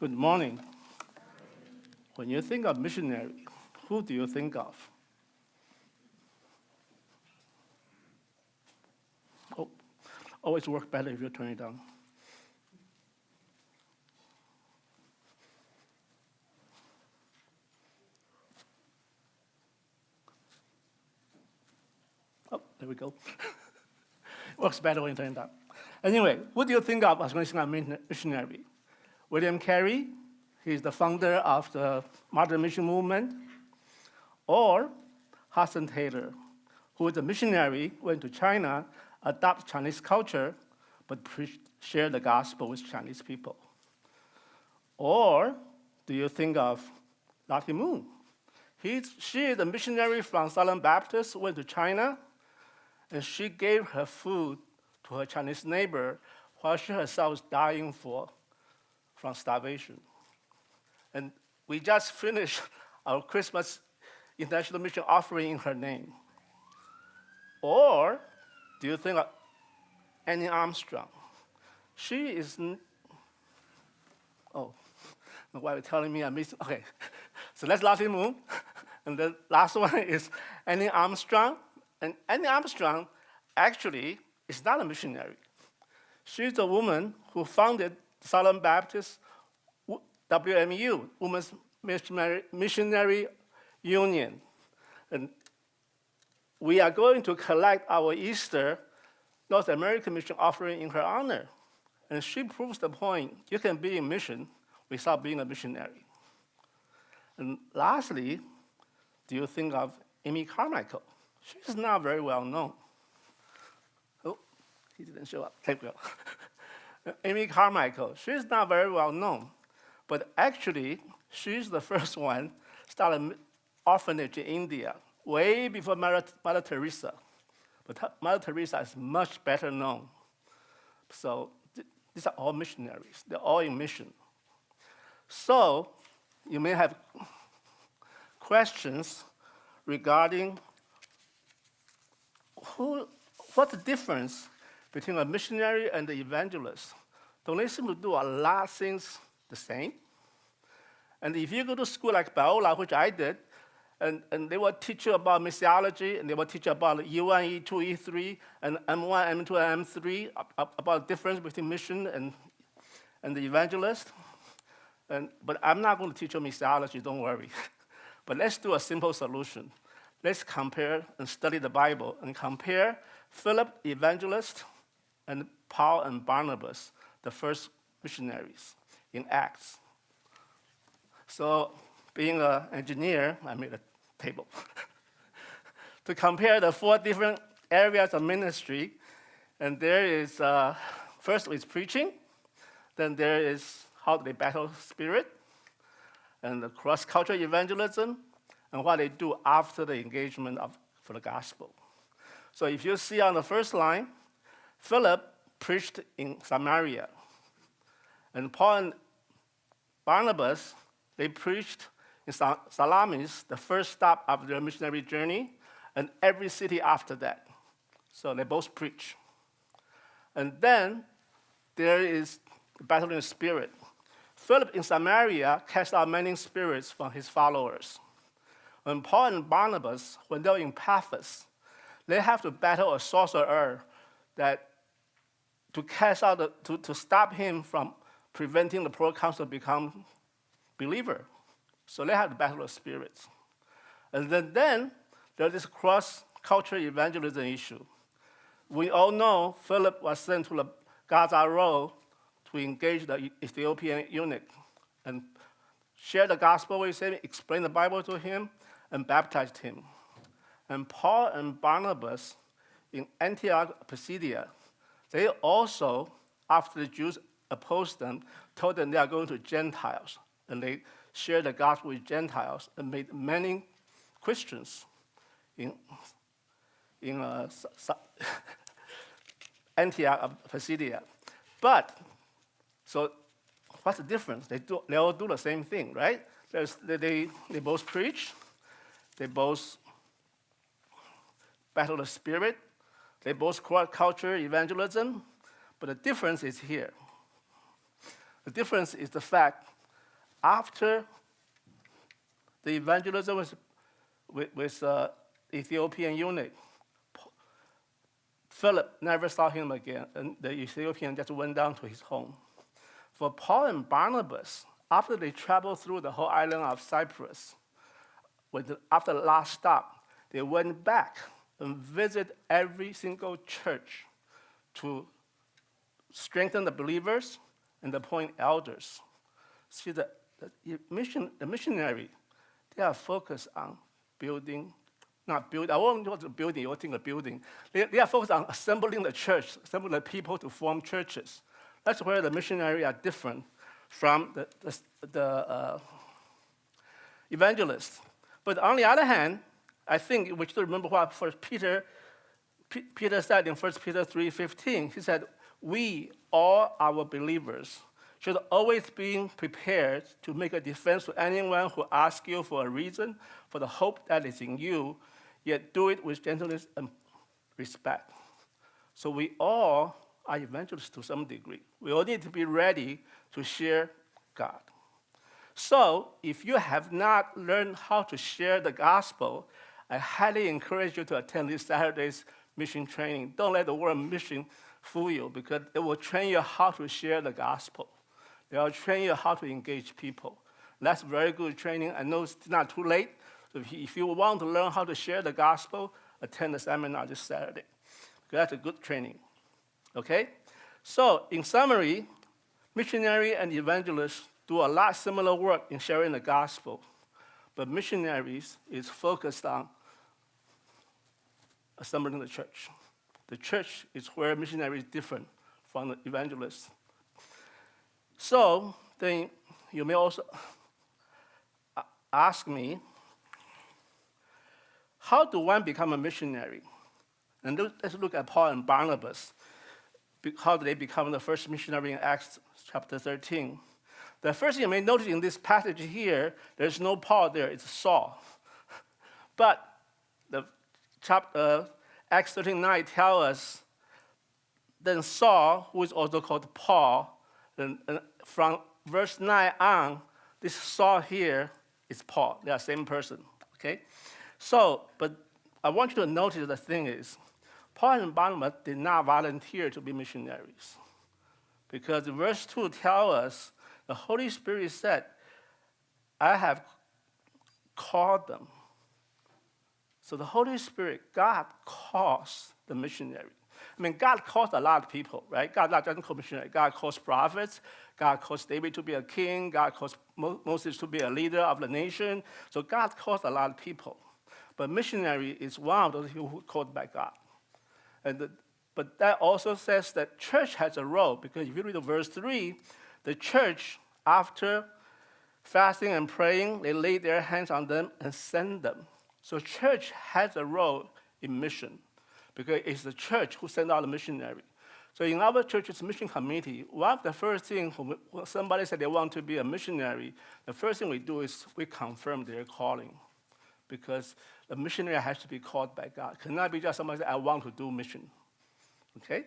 Good morning. When you think of missionary, who do you think of? Oh, always work better if you turn it down. Oh, there we go. Works better when you turn it down. Anyway, who do you think of as when you think of missionary? William Carey, he's the founder of the modern mission movement. Or Hudson Taylor, who is a missionary, went to China, adopted Chinese culture, but shared the gospel with Chinese people. Or do you think of Lottie Moon? She is a missionary from Southern Baptist, went to China, and she gave her food to her Chinese neighbor while she herself was dying from starvation. And we just finished our Christmas international mission offering in her name. Or do you think of Annie Armstrong? She is, oh, why are you telling me I missed? Okay, so that's Lottie Moon. And the last one is Annie Armstrong. And Annie Armstrong actually is not a missionary. She's a woman who founded Southern Baptist WMU, Women's Missionary Union. And we are going to collect our Easter North American mission offering in her honor. And she proves the point, you can be in mission without being a missionary. And lastly, do you think of Amy Carmichael? She's not very well known. Oh, he didn't show up. Thank you. Amy Carmichael, she's not very well known, but actually, she's the first one started an orphanage in India, way before Mother Teresa. But Mother Teresa is much better known. So these are all missionaries. They're all in mission. So you may have questions regarding what's the difference between a missionary and the evangelist? Don't they seem to do a lot of things the same? And if you go to school like Biola, which I did, and they will teach you about missiology, and they will teach you about E1, E2, E3, and M1, M2, and M3, about the difference between mission and the evangelist. But I'm not going to teach you missiology, don't worry. But let's do a simple solution. Let's compare and study the Bible and compare Philip, evangelist, and Paul and Barnabas, the first missionaries in Acts. So being an engineer, I made a table to compare the 4 different areas of ministry. And there is, first is preaching, then there is how they battle spirit, and the cross-cultural evangelism, and what they do after the engagement for the gospel. So if you see on the first line, Philip preached in Samaria, and Paul and Barnabas, they preached in Salamis, the first stop of their missionary journey, and every city after that. So they both preach. And then there is the battle in the spirit. Philip in Samaria cast out many spirits from his followers. When Paul and Barnabas, when they're in Paphos, they have to battle a sorcerer to stop him from preventing the proconsul become believer. So they have to battle the spirits. And then there's this cross-cultural evangelism issue. We all know Philip was sent to the Gaza Road to engage the Ethiopian eunuch and share the gospel with him, explain the Bible to him, and baptized him. And Paul and Barnabas in Antioch, Pisidia, they also, after the Jews opposed them, told them they are going to Gentiles. And they shared the gospel with Gentiles and made many Christians in Antioch, Pisidia. But, so what's the difference? They all do the same thing, right? They both preach, they both battle the spirit, they both cross-cultural evangelism, but the difference is here. The difference is the fact after the evangelism with Ethiopian eunuch, Philip never saw him again, and the Ethiopian just went down to his home. For Paul and Barnabas, after they traveled through the whole island of Cyprus, after the last stop, they went back and visited every single church to strengthen the believers and appoint elders. See, the missionary, they are focused on building, not build. I won't go to building, you think of building. They are focused on assembling the church, assembling the people to form churches. That's where the missionary are different from the evangelists. But on the other hand, I think we should remember what Peter said in 1 Peter 3:15. He said, we, all our believers, should always be prepared to make a defense to anyone who asks you for a reason for the hope that is in you, yet do it with gentleness and respect. So we all are evangelists to some degree. We all need to be ready to share God. So if you have not learned how to share the gospel, I highly encourage you to attend this Saturday's mission training. Don't let the word mission fool you, because it will train you how to share the gospel. They will train you how to engage people. That's very good training. I know it's not too late. So if you want to learn how to share the gospel, attend the seminar this Saturday, because that's a good training. Okay? So in summary, missionary and evangelists do a lot similar work in sharing the gospel, but missionaries is focused on assembling the church. The church is where missionary is different from the evangelists. So then you may also ask me, how do one become a missionary? And let's look at Paul and Barnabas. How did they become the first missionary in Acts chapter 13? The first thing you may notice in this passage here, there's no Paul there, it's Saul. But the Acts 13:9 tells us, then Saul, who is also called Paul, and from verse 9 on, this Saul here is Paul. They are the same person, okay? So, but I want you to notice the thing is, Paul and Barnabas did not volunteer to be missionaries, because verse 2 tells us the Holy Spirit said, I have called them. So the Holy Spirit, God calls the missionary. I mean, God calls a lot of people, right? God doesn't call missionary. God calls prophets. God calls David to be a king. God calls Moses to be a leader of the nation. So God calls a lot of people. But missionary is one of those people who are called by God. But that also says that church has a role, because if you read verse 3, the church, after fasting and praying, they lay their hands on them and send them. So church has a role in mission, because it's the church who sends out the missionary. So in our church's mission committee, one of the first things when somebody said they want to be a missionary, the first thing we do is we confirm their calling, because the missionary has to be called by God. It cannot be just somebody say, I want to do mission. Okay?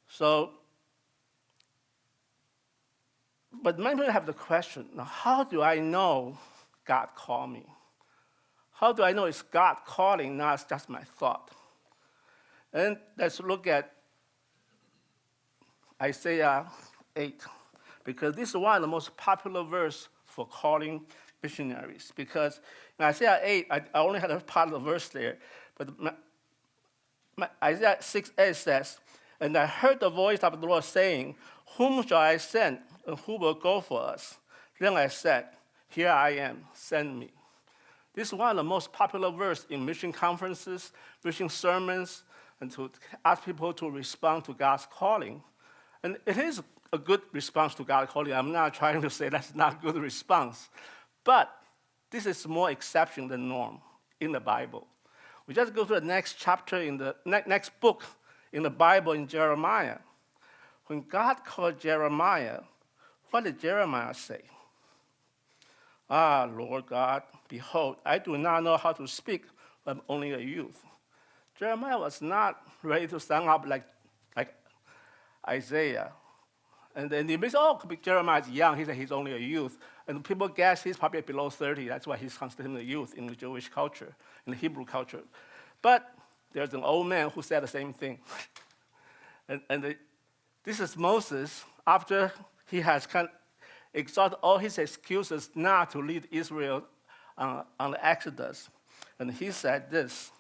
So, but many people have the question, now how do I know God called me? How do I know it's God calling, not just my thought? And let's look at Isaiah 8, because this is one of the most popular verses for calling missionaries. Because in Isaiah 8, I only had a part of the verse there, but Isaiah 6:8 says, and I heard the voice of the Lord saying, whom shall I send, and who will go for us? Then I said, here I am, send me. This is one of the most popular verses in mission conferences, mission sermons, and to ask people to respond to God's calling. And it is a good response to God's calling. I'm not trying to say that's not a good response. But this is more exception than norm in the Bible. We just go to the next chapter in the next book in the Bible, in Jeremiah. When God called Jeremiah, what did Jeremiah say? Ah, Lord God, behold, I do not know how to speak, but I'm only a youth. Jeremiah was not ready to stand up like Isaiah. And then you may say, oh, Jeremiah is young. He said he's only a youth. And people guess he's probably below 30. That's why he's considered a youth in the Jewish culture, in the Hebrew culture. But there's an old man who said the same thing. This is Moses after he has exhausted all his excuses not to lead Israel on the Exodus. And he said this,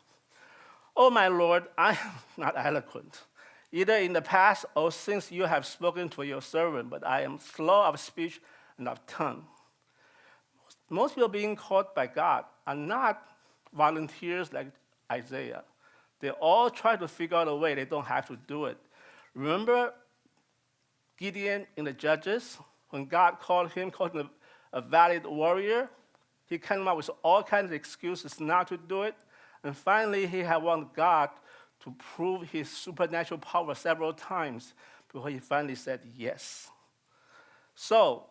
"Oh, my Lord, I am not eloquent, either in the past or since you have spoken to your servant, but I am slow of speech and of tongue." Most people being called by God are not volunteers like Isaiah. They all try to figure out a way they don't have to do it. Remember Gideon in the Judges? When God called him a valid warrior, he came up with all kinds of excuses not to do it. And finally, he had wanted God to prove his supernatural power several times before he finally said yes. So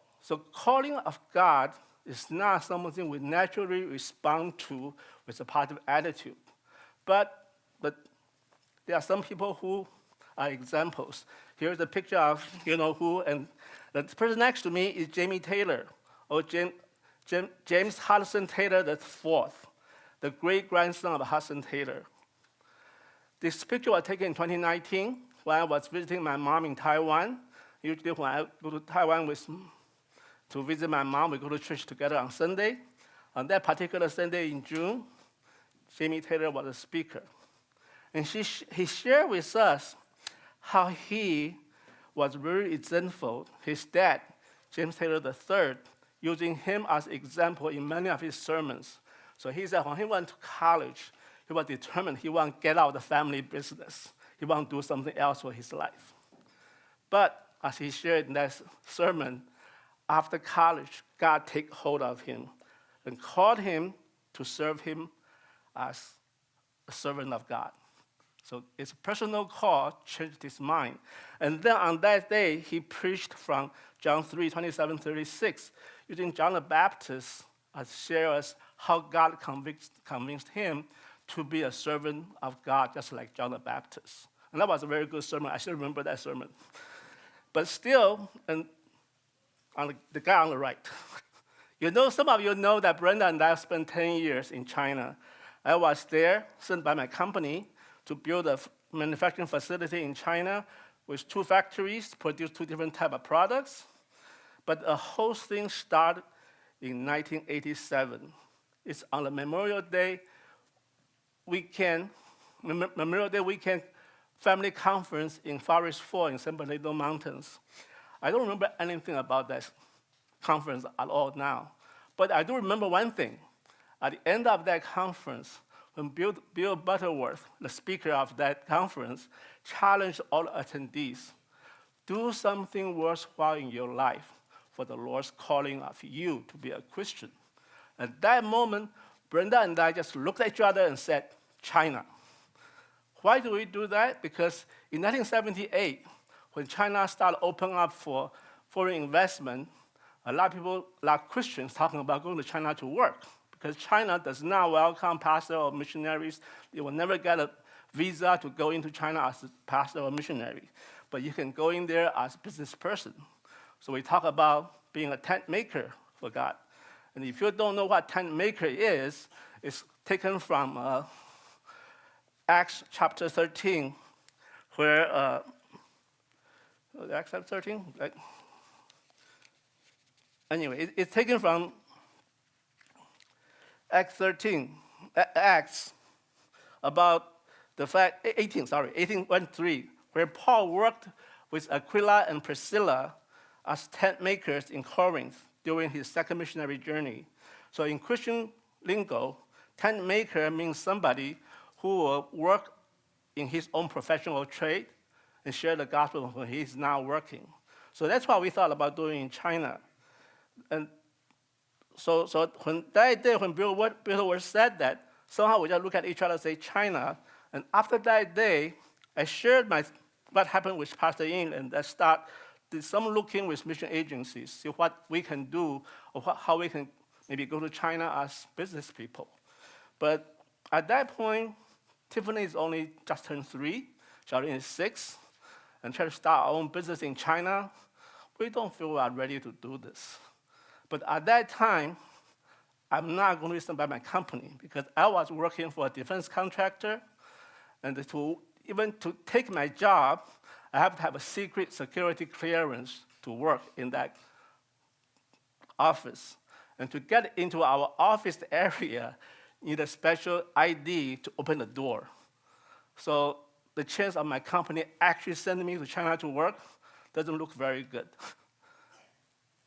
calling of God is not something we naturally respond to with a positive attitude. But there are some people who are examples. Here's a picture of who, and the person next to me is Jamie Taylor, or James Hudson Taylor IV, the great-grandson of Hudson Taylor. This picture was taken in 2019 when I was visiting my mom in Taiwan. Usually when I go to Taiwan to visit my mom, we go to church together on Sunday. On that particular Sunday in June, Jamie Taylor was a speaker. And he shared with us how he was very resentful, his dad, James Taylor III, using him as example in many of his sermons. So he said when he went to college, he was determined he wanted to get out of the family business. He wanted to do something else for his life. But as he shared in that sermon, after college, God took hold of him and called him to serve him as a servant of God. So his personal call changed his mind. And then on that day, he preached from John 3:27-36, using John the Baptist as share us how God convinced him to be a servant of God, just like John the Baptist. And that was a very good sermon. I still remember that sermon. But still, and on the guy on the right, some of you know that Brenda and I spent 10 years in China. I was there, sent by my company, to build a manufacturing facility in China with 2 factories to produce 2 different types of products. But the whole thing started in 1987. It's on the Memorial Day weekend family conference in Forest Fort in San Bernardino Mountains. I don't remember anything about that conference at all now. But I do remember one thing. At the end of that conference, when Bill Butterworth, the speaker of that conference, challenged all attendees, do something worthwhile in your life for the Lord's calling of you to be a Christian. At that moment, Brenda and I just looked at each other and said, China. Why do we do that? Because in 1978, when China started opening up for foreign investment, a lot of Christians talking about going to China to work. Because China does not welcome pastors or missionaries. They will never get a visa to go into China as a pastor or missionary. But you can go in there as a business person. So we talk about being a tent maker for God. And if you don't know what tent maker is, it's taken from Acts chapter 13, where, Acts chapter 13? Anyway, it's taken from Acts about the fact, 18:1-3, where Paul worked with Aquila and Priscilla as tent makers in Corinth during his second missionary journey. So in Christian lingo, tent maker means somebody who will work in his own professional trade and share the gospel when he's not working. So that's what we thought about doing in China. And so when that day, when Bill Butterworth said that, somehow we just look at each other and say China. And after that day, I shared what happened with Pastor Yin, and I did some looking with mission agencies, see what we can do, or how we can maybe go to China as business people. But at that point, Tiffany is only just turned 3, Charlene is 6, and trying to start our own business in China we don't feel we are ready to do this. But at that time, I'm not going to listen by my company because I was working for a defense contractor, and even to take my job, I have to have a secret security clearance to work in that office. And to get into our office area, you need a special ID to open the door. So the chance of my company actually sending me to China to work doesn't look very good.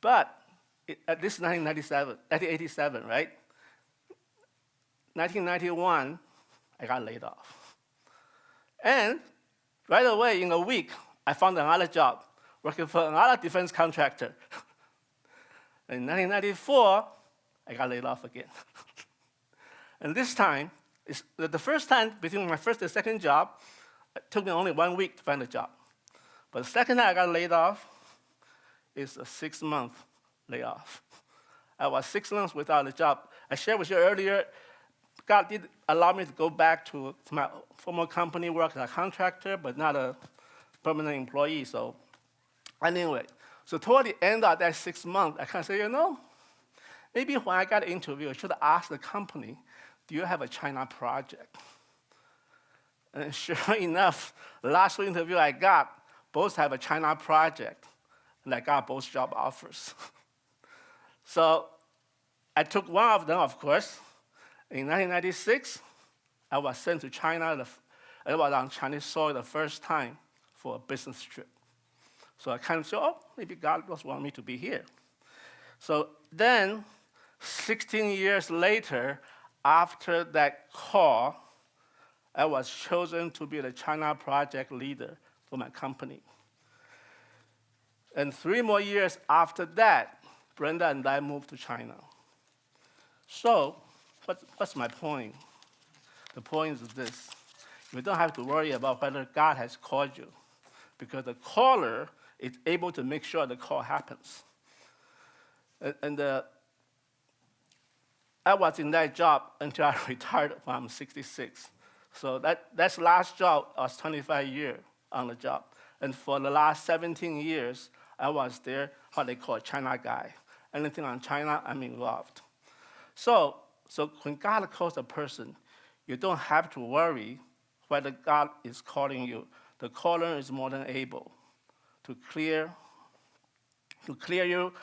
But this is 1987, right? 1991, I got laid off. And right away, in a week, I found another job working for another defense contractor. In 1994, I got laid off again. And this time, it's the first time between my first and second job, it took me only 1 week to find a job. But the second time I got laid off is a 6-month layoff. I was 6 months without a job. I shared with you earlier, God did allow me to go back to my former company, work as a contractor, but not a permanent employee. So anyway, so toward the end of that 6 months, I kind of say, maybe when I got an interview, I should ask the company, do you have a China project? And sure enough, the last interview I got, both have a China project, and I got both job offers. So I took one of them, of course. In 1996, I was sent to China. I was on Chinese soil the first time for a business trip. So I kind of said, maybe God just want me to be here. So then, 16 years later, after that call, I was chosen to be the China project leader for my company. And 3 more years after that, Brenda and I moved to China. So, what's my point? The point is this. You don't have to worry about whether God has called you, because the caller is able to make sure the call happens. And I was in that job until I retired when I'm 66. So that's last job, I was 25 years on the job. And for the last 17 years, I was there, what they call a China guy. Anything on China, I'm involved. So when God calls a person, you don't have to worry whether God is calling you. The caller is more than able to clear you,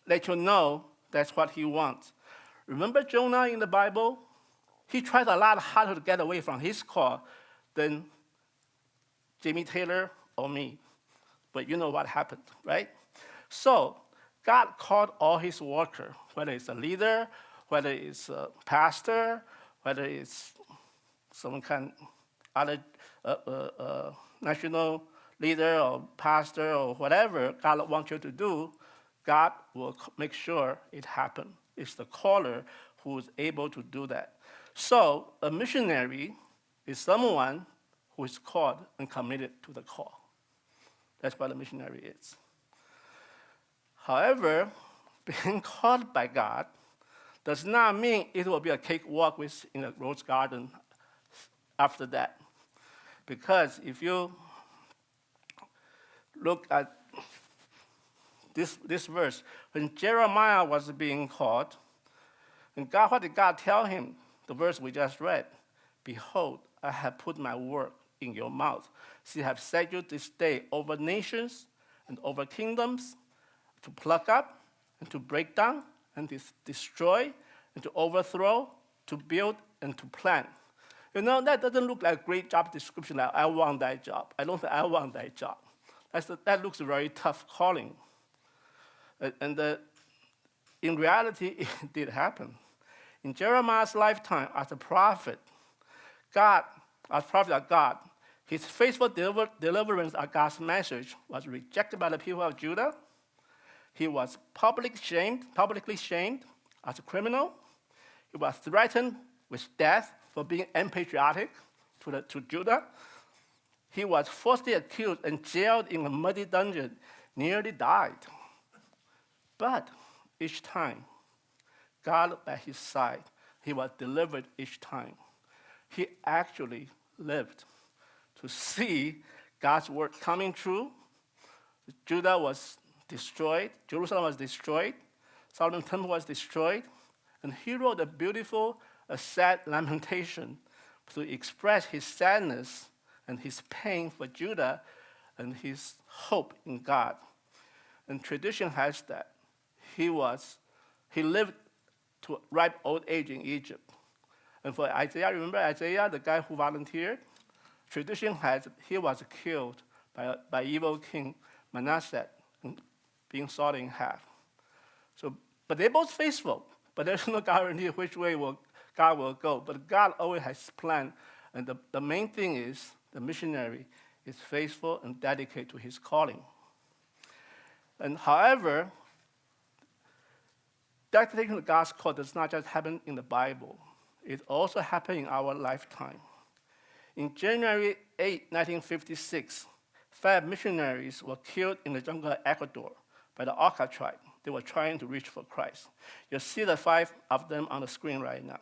let you know that's what he wants. Remember Jonah in the Bible? He tried a lot harder to get away from his call than Jimmy Taylor or me. But you know what happened, right? So God called all his workers, whether it's a leader, whether it's a pastor, whether it's some kind of other national leader or pastor or whatever God wants you to do, God will make sure it happens. It's the caller who is able to do that. So a missionary is someone who is called and committed to the call. That's what a missionary is. However, being called by God does not mean it will be a cakewalk in a rose garden after that. Because if you look at this verse, when Jeremiah was being called, and what did God tell him? The verse we just read, behold, I have put my word in your mouth. See, I have set you this day over nations and over kingdoms, to pluck up and to break down and destroy and to overthrow, to build and to plant. That doesn't look like a great job description. Like, I want that job. I don't think I want that job. That looks a very tough calling. And in reality, it did happen. In Jeremiah's lifetime as a prophet, as prophet of God, his faithful deliverance of God's message was rejected by the people of Judah. He was publicly shamed as a criminal. He was threatened with death for being unpatriotic to Judah. He was falsely accused and jailed in a muddy dungeon, nearly died. But each time, God by his side, he was delivered each time. He actually lived to see God's word coming true. Judah was destroyed. Jerusalem was destroyed. Solomon's temple was destroyed. And he wrote a beautiful, sad lamentation to express his sadness and his pain for Judah and his hope in God. And tradition has that. He lived to ripe old age in Egypt. And for Isaiah, remember Isaiah, the guy who volunteered? Tradition has he was killed by evil king Manasseh, being sawed in half. So, but they're both faithful. But there's no guarantee which way God will go. But God always has planned. And the main thing is the missionary is faithful and dedicated to his calling. And however, dedicating to God's call does not just happen in the Bible. It also happened in our lifetime. In January 8, 1956, 5 missionaries were killed in the jungle of Ecuador by the Auca tribe. They were trying to reach for Christ. You see the 5 of them on the screen right now.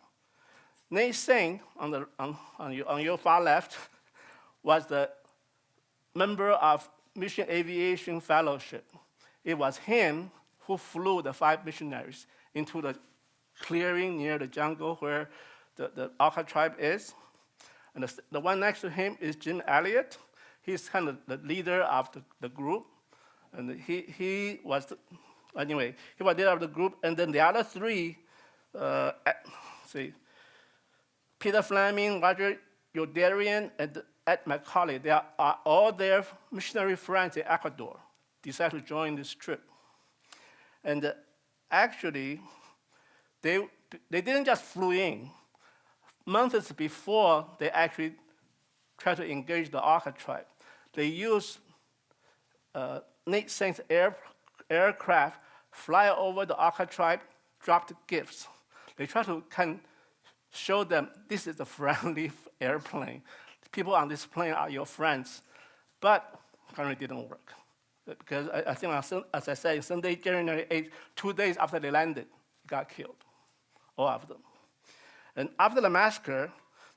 Nate Saint, on your far left, was the member of Mission Aviation Fellowship. It was him who flew the 5 missionaries into the clearing near the jungle where the Auca tribe is. And the one next to him is Jim Elliott. He's kind of the leader of the group. And he was leader of the group. And then the other 3, Peter Fleming, Roger Youderian, and Ed McCauley, they are all their missionary friends in Ecuador, decided to join this trip. And actually, they didn't just flew in. Months before they actually tried to engage the Auca tribe, they used Nate Saint's aircraft, fly over the Auca tribe, dropped gifts. They tried to show them this is a friendly airplane. People on this plane are your friends. But apparently didn't work. Because I think, as I said, Sunday, January 8th, 2 days after they landed, got killed, all of them. And after the massacre,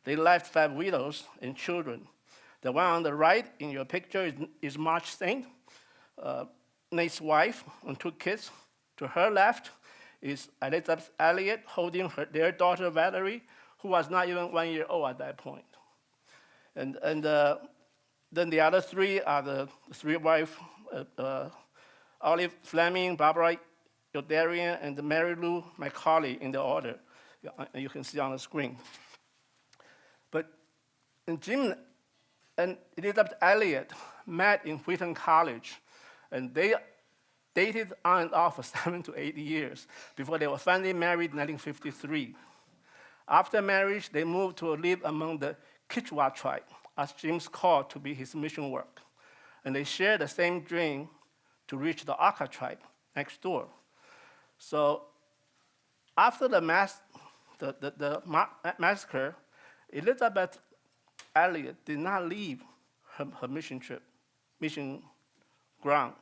they left 5 widows and children. The one on the right in your picture is March Saint, Nate's wife, and 2 kids. To her left is Elizabeth Elliott holding their daughter Valerie, who was not even 1 year old at that point. And then the other 3 are the 3 wives, Olive Fleming, Barbara Youderian, and Mary Lou McCauley in the order. You can see on the screen. But Jim and Elizabeth Elliott met in Wheaton College, and they dated on and off for 7 to 8 years before they were finally married in 1953. After marriage, they moved to live among the Kichwa tribe, as Jim's called to be his mission work. And they shared the same dream to reach the Auca tribe next door. So after the massacre, Elizabeth Elliott did not leave her mission trip, mission ground,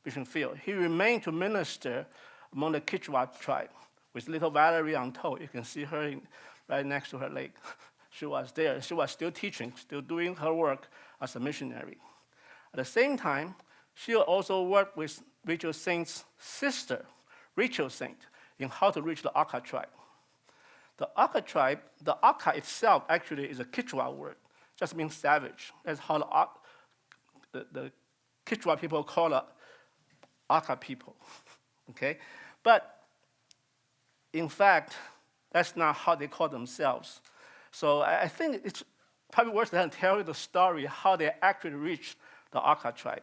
mission field. He remained to minister among the Kichwa tribe with little Valerie on tow. You can see her right next to her leg. She was there. She was still teaching, still doing her work as a missionary. At the same time, she also worked with Rachel Saint's sister, Rachel Saint, in how to reach the Auca tribe. The Auca tribe, the Auca itself actually is a Kichwa word, just means savage. That's how the Kichwa people call the Auca people, okay? But in fact, that's not how they call themselves. So I think it's probably worth than tell you the story how they actually reached the Auca tribe.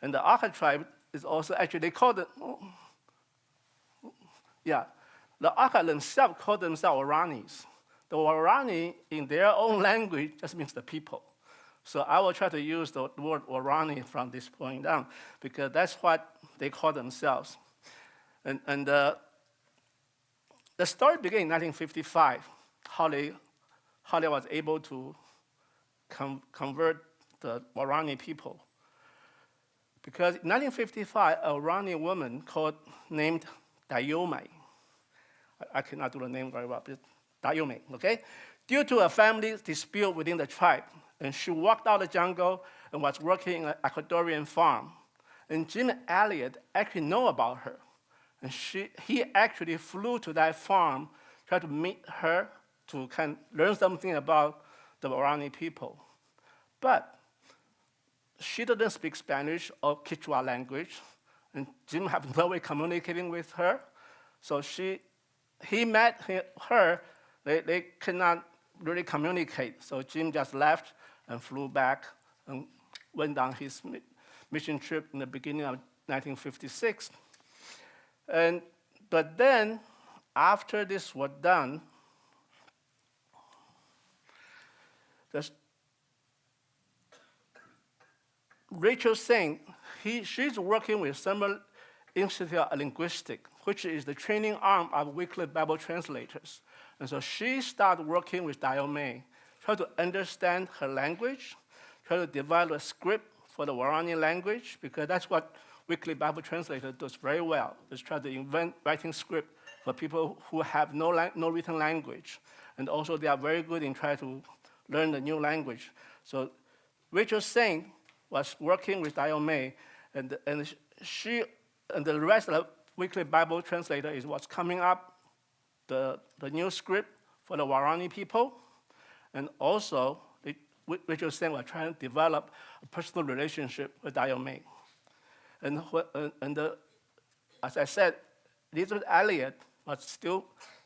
And the Auca tribe is also actually, they call it, the Auca themselves call themselves Waranis. The Warani, in their own language, just means the people. So I will try to use the word Warani from this point down, because that's what they call themselves. And the story began in 1955, how they was able to convert the Warani people. Because in 1955, a Warani woman named Dayome, I cannot do the name very well, but Dayome, okay? Due to a family dispute within the tribe, and she walked out of the jungle and was working in an Ecuadorian farm. And Jim Elliot actually know about her. And he actually flew to that farm, tried to meet her to kind of learn something about the Waorani people. But she doesn't speak Spanish or Quechua language, and Jim had no way communicating with her. So he met her, they cannot really communicate. So Jim just left and flew back and went on his mission trip in the beginning of 1956. But then, after this was done, Rachel Singh, she's working with Summer Institute of Linguistics, which is the training arm of Wycliffe Bible translators. And so she started working with Dayome, try to understand her language, try to develop a script for the Waorani language, because that's what Wycliffe Bible translator does very well, is try to invent writing script for people who have no written language. And also they are very good in trying to learn the new language. So Rachel Singh was working with Dayome, and she and the rest of the Wycliffe Bible translator is what's coming up, the new script for the Waorani people. And also, Rachel Singh was trying to develop a personal relationship with Dayome. As I said, Elizabeth Elliot was still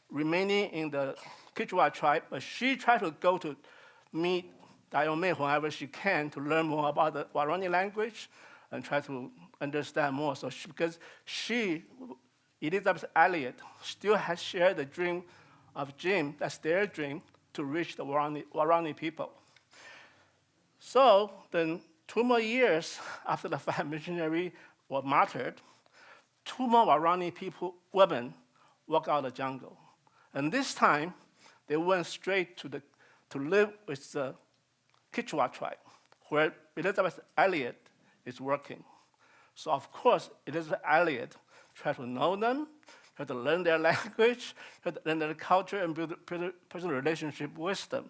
remaining in the Quechua tribe, but she tried to go to meet Dayome whenever she can to learn more about the Waorani language and try to understand more. So because Elizabeth Elliot, still has shared the dream of Jim, that's their dream, to reach the Waorani people. So then 2 more years after the 5 missionaries were martyred, 2 more Waorani women walked out of the jungle. And this time, they went straight to live with the Quechua tribe, where Elizabeth Elliot is working. So of course, Elizabeth Elliot tried to know them, tried to learn their language, tried to learn their culture, and build a personal relationship with them.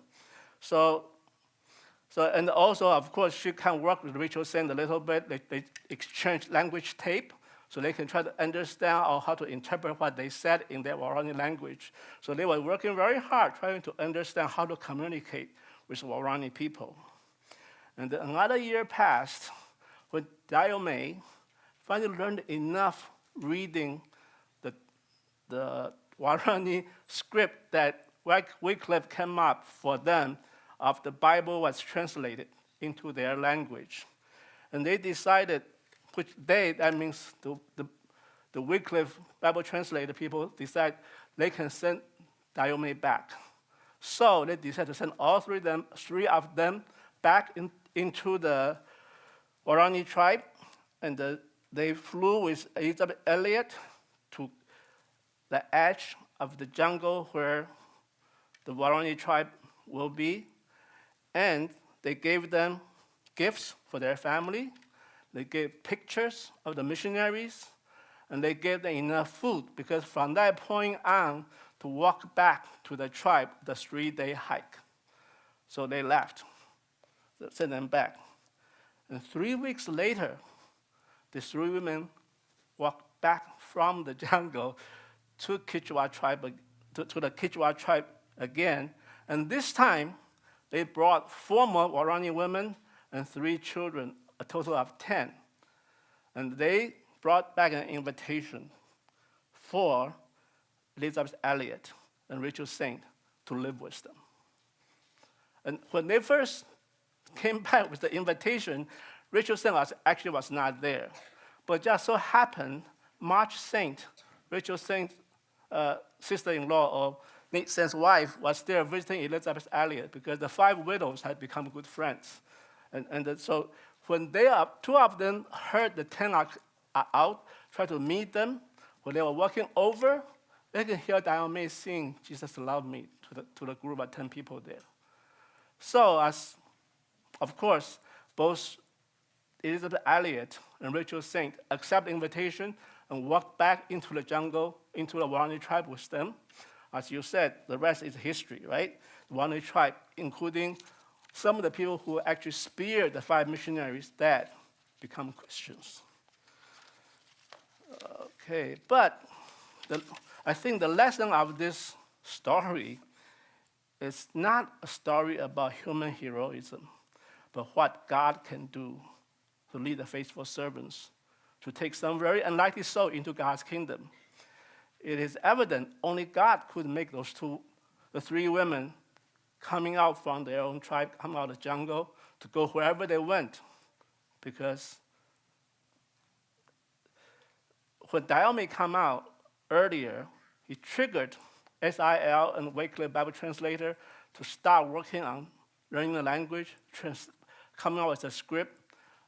So and also, of course, she can work with Rachel Singh a little bit. They exchange language tape, so they can try to understand or how to interpret what they said in their Waorani language. So they were working very hard trying to understand how to communicate with Waorani people. And then another year passed when Dayome finally learned enough reading the Waorani script that Wycliffe came up for them after the Bible was translated into their language. And they decided, that means the Wycliffe Bible translator people decide they can send Dayome back. So they decided to send all three of them back into the Waorani tribe, and they flew with Elizabeth Elliot to the edge of the jungle where the Waorani tribe will be, and they gave them gifts for their family. They gave pictures of the missionaries, and they gave them enough food, because from that point on, to walk back to the tribe, the 3-day hike. So they left, sent them back. And 3 weeks later, the 3 women walked back from the jungle to Quechua tribe, to the Quechua tribe again. And this time, they brought 4 more Waorani women and 3 children, a total of 10. And they brought back an invitation for Elizabeth Elliot and Rachel Singh to live with them. And when they first came back with the invitation, Rachel Singh was not there. But just so happened, March Saint, Rachel Singh's sister-in-law, or Nate Saint's wife, was there visiting Elizabeth Elliot, because the 5 widows had become good friends. So when 2 of them heard the 10 are out, tried to meet them, when they were walking over, they can hear Dayome sing "Jesus Loved Me" to the group of 10 people there. So of course, both Elizabeth Elliot and Rachel Singh accept the invitation and walk back into the jungle, into the Waorani tribe with them. As you said, the rest is history, right? The Waorani tribe, including some of the people who actually speared the 5 missionaries that become Christians. Okay, but I think the lesson of this story is not a story about human heroism, but what God can do to lead the faithful servants to take some very unlikely soul into God's kingdom. It is evident only God could make the three women coming out from their own tribe, come out of the jungle to go wherever they went. Because when Naomi came out earlier, he triggered SIL and Wycliffe Bible Translator to start working on learning the language, coming out with a script,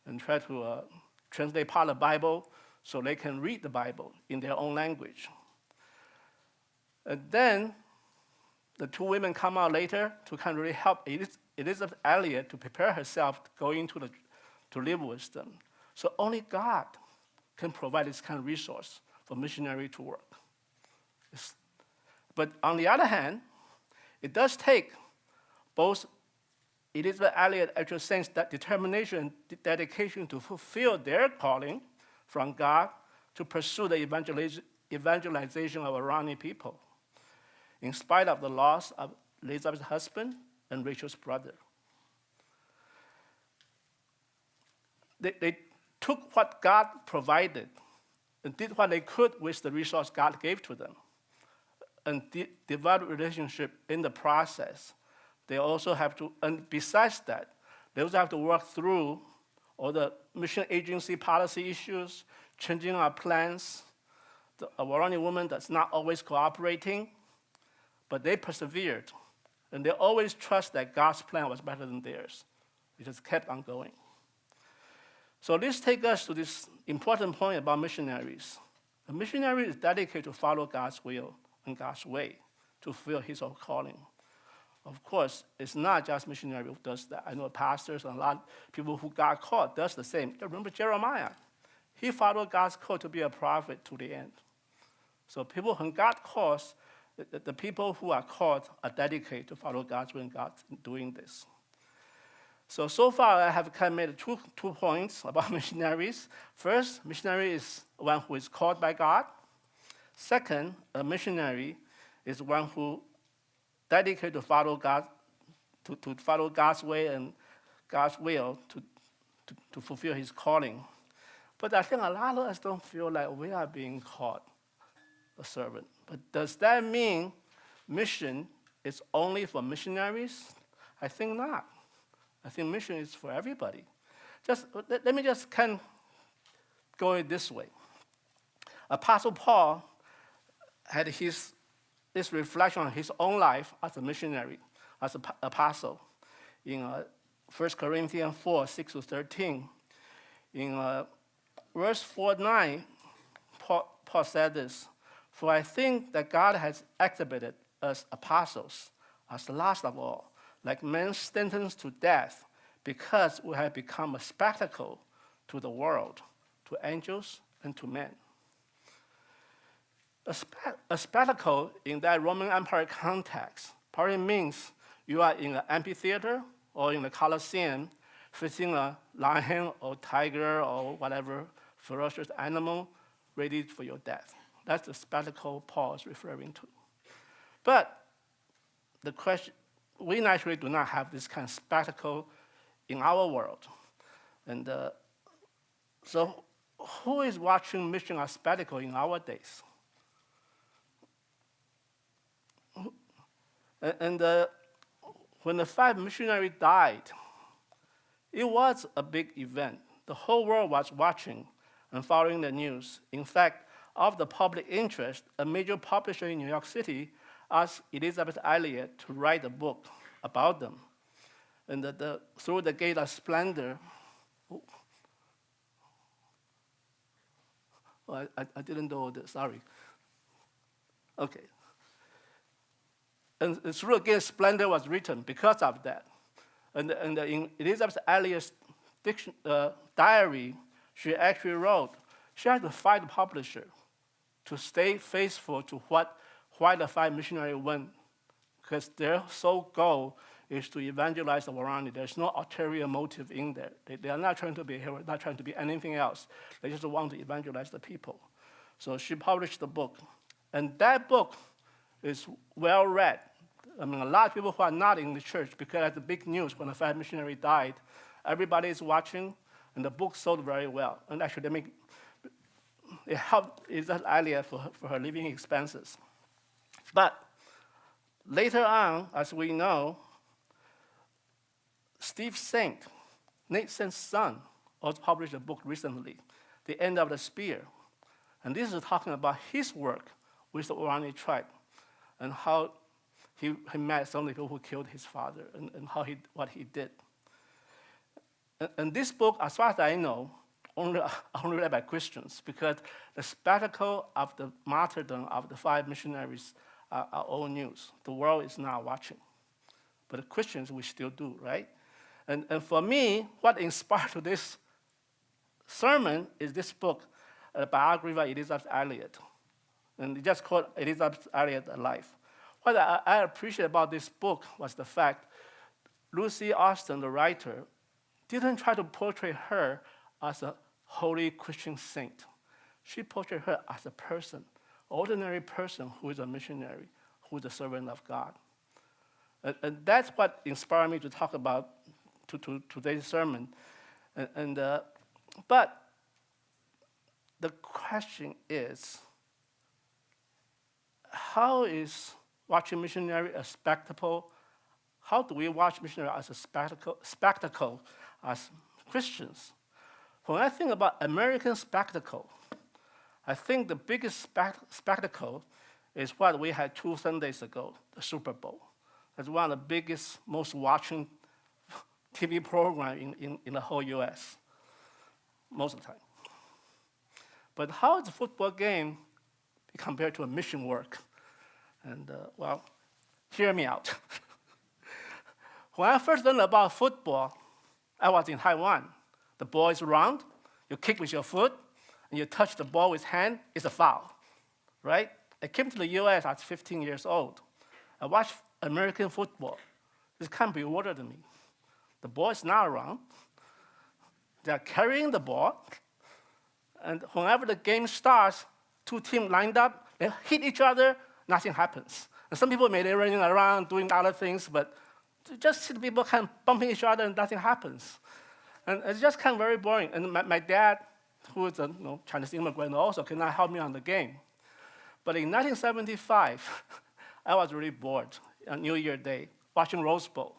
and try to translate part of the Bible so they can read the Bible in their own language. And then the two women come out later to kind of really help Elizabeth Elliot to prepare herself to go into to live with them. So only God can provide this kind of resource for missionary to work. But on the other hand, it does take both Elizabeth Elliot actually sense that determination, dedication to fulfill their calling from God to pursue the evangelization of Iranian people, in spite of the loss of Elizabeth's husband and Rachel's brother. They took what God provided and did what they could with the resource God gave to them, and develop relationship in the process. They also have to, and besides that, they also have to work through all the mission agency policy issues, changing our plans. The Iranian woman that's not always cooperating, but they persevered, and they always trust that God's plan was better than theirs. It just kept on going. So this takes us to this important point about missionaries. A missionary is dedicated to follow God's will and God's way to fulfill his own calling. Of course, it's not just missionary who does that. I know pastors and a lot of people who got called does the same. Remember Jeremiah? He followed God's call to be a prophet to the end. So people who got called, the people who are called are dedicated to follow God's will and God doing this. So far I have kind of made two points about missionaries. First, missionary is one who is called by God. Second, a missionary is one who dedicated to follow God, to follow God's way and God's will to fulfill his calling. But I think a lot of us don't feel like we are being called a servant. But does that mean mission is only for missionaries? I think not. I think mission is for everybody. Let me just kind of go it this way. Apostle Paul had this reflection on his own life as a missionary, as an apostle. In 1 Corinthians 4, 6-13, in verse 4-9, Paul said this, "For I think that God has exhibited us apostles as last of all, like men sentenced to death, because we have become a spectacle to the world, to angels and to men." A spectacle in that Roman Empire context probably means you are in an amphitheater or in the Colosseum facing a lion or tiger or whatever ferocious animal ready for your death. That's the spectacle Paul is referring to. But the question, we naturally do not have this kind of spectacle in our world. And so who is watching mission as spectacle in our days? And when the 5 missionaries died, it was a big event. The whole world was watching and following the news. In fact, of the public interest, a major publisher in New York City asked Elizabeth Elliot to write a book about them. And Through the Gate of Splendor, I didn't know this, sorry. Okay. And Through the Gate of Splendor was written because of that. And in Elizabeth Elliot's diary, she actually wrote, she had to fight the publisher to stay faithful to why the 5 missionaries went, because their sole goal is to evangelize the Iranians. There's no ulterior motive in there. They are not trying to be a hero, not trying to be anything else. They just want to evangelize the people. So she published the book. And that book is well read. I mean, a lot of people who are not in the church, because that's the big news when the five missionary died, everybody is watching, and the book sold very well. And actually, it helped Elizabeth Elliot for her living expenses. But later on, as we know, Steve Saint, Nate Saint's son, also published a book recently, The End of the Spear. And this is talking about his work with the Orani tribe and how he met some of the people who killed his father and what he did. And this book, as far as I know, only read by Christians, because the spectacle of the martyrdom of the five missionaries are old news. The world is not watching. But the Christians, we still do, right? And for me, what inspired this sermon is this book, a biography of Elizabeth Elliot. And it just called Elizabeth Elliot Alive. What I appreciate about this book was the fact Lucy Austin, the writer, didn't try to portray her as a holy Christian saint. She portrayed her as a person, ordinary person who is a missionary, who is a servant of God. And that's what inspired me to talk about today's sermon. But the question is, how is watching missionary a spectacle? How do we watch missionary as a spectacle as Christians? When I think about American spectacle, I think the biggest spectacle is what we had 2 Sundays ago, the Super Bowl. That's one of the biggest, most watching TV program in the whole US, most of the time. But how is a football game compared to a mission work? And well, hear me out. When I first learned about football, I was in Taiwan. The ball is round, you kick with your foot, and you touch the ball with hand, it's a foul, right? I came to the US at 15 years old. I watched American football. This can't be older than me. The ball is not around. They're carrying the ball, and whenever the game starts, 2 teams lined up, they hit each other, nothing happens. And some people may be running around doing other things, but just see the people kind of bumping each other and nothing happens. And it's just kind of very boring. And my dad, who is a Chinese immigrant, also cannot help me on the game. But in 1975, I was really bored on New Year Day, watching Rose Bowl.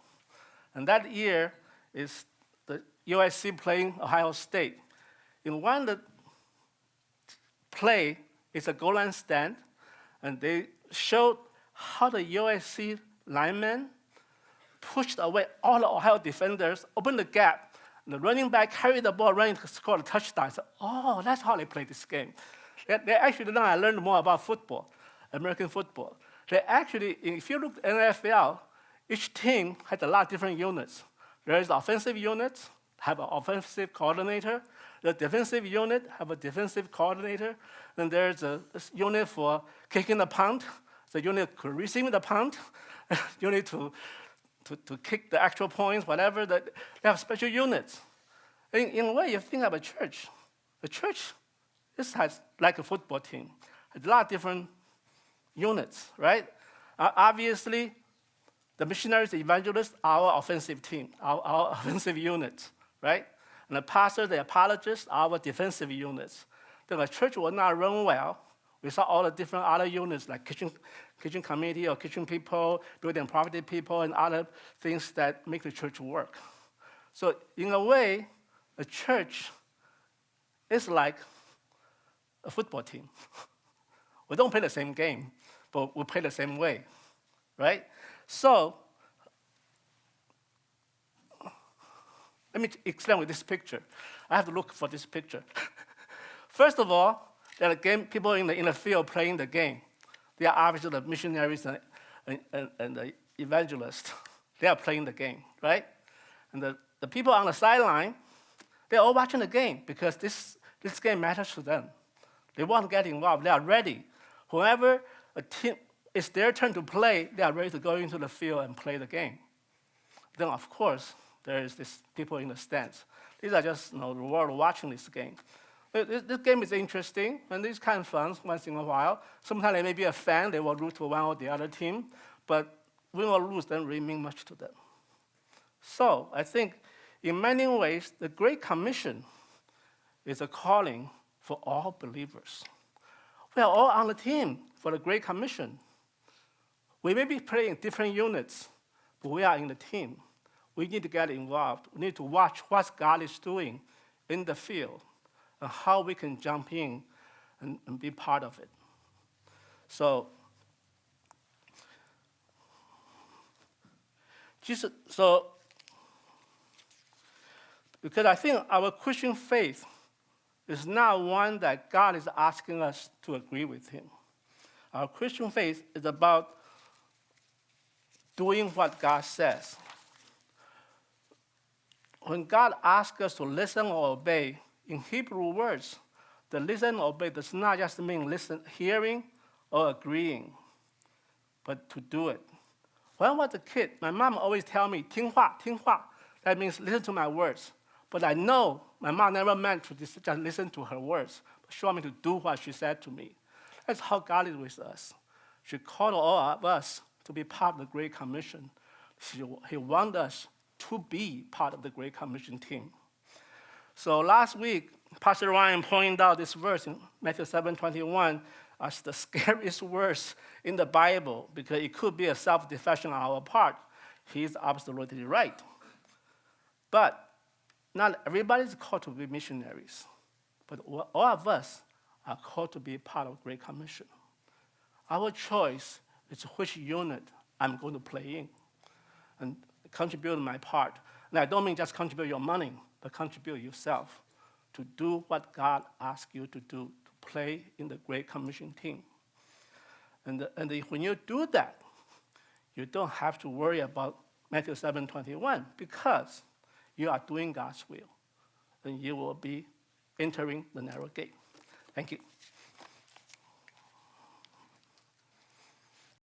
And that year is the USC playing Ohio State. In one of the play, it's a goal line stand, and they showed how the USC linemen pushed away all the Ohio defenders, opened the gap, and the running back carried the ball, running to score a touchdown. I said, oh, that's how they play this game. They actually, now I learned more about football, American football. They actually, if you look at NFL, each team has a lot of different units. There is the offensive unit, have an offensive coordinator. The defensive unit have a defensive coordinator. Then there's a unit for kicking the punt, the unit for receiving the punt, unit to kick the actual points, whatever. They have special units. In a way, you think of a church. The church is like a football team. It's a lot of different units, right? Obviously, the missionaries, the evangelists, our offensive team, our offensive units, right? And the pastor, the apologists, our defensive units. Then a church will not run well without all the different other units like kitchen committee or kitchen people, building property people, and other things that make the church work. So in a way, a church is like a football team. We don't play the same game, but we play the same way, right? So let me explain with this picture. I have to look for this picture. First of all, there are people in the field playing the game. They are obviously the missionaries and the evangelists. They are playing the game, right? And the people on the sideline, they're all watching the game because this game matters to them. They want to get involved. They are ready. Whenever a team, it's their turn to play, they are ready to go into the field and play the game. Then, of course, there is these people in the stands. These are just the world watching this game. This game is interesting, and it's kind of fun once in a while. Sometimes they may be a fan, they will root for one or the other team, but win or lose doesn't really mean much to them. So I think in many ways, the Great Commission is a calling for all believers. We are all on the team for the Great Commission. We may be playing different units, but we are in the team. We need to get involved. We need to watch what God is doing in the field and how we can jump in and be part of it. So because I think our Christian faith is not one that God is asking us to agree with him. Our Christian faith is about doing what God says. When God asks us to listen or obey, in Hebrew words, the listen or obey does not just mean listen, hearing or agreeing, but to do it. When I was a kid, my mom always tell me, 听话, 听话. That means listen to my words. But I know my mom never meant to just listen to her words, but she wanted me to do what she said to me. That's how God is with us. She called all of us to be part of the Great Commission. He wants us to be part of the Great Commission team. So last week, Pastor Ryan pointed out this verse in Matthew 7:21 as the scariest verse in the Bible because it could be a self-defection on our part. He's absolutely right. But not everybody is called to be missionaries, but all of us are called to be part of Great Commission. Our choice is which unit I'm going to play in and contribute my part. And I don't mean just contribute your money, but contribute yourself to do what God asks you to do, to play in the Great Commission team. And when you do that, you don't have to worry about Matthew 7:21 because you are doing God's will, and you will be entering the narrow gate. Thank you.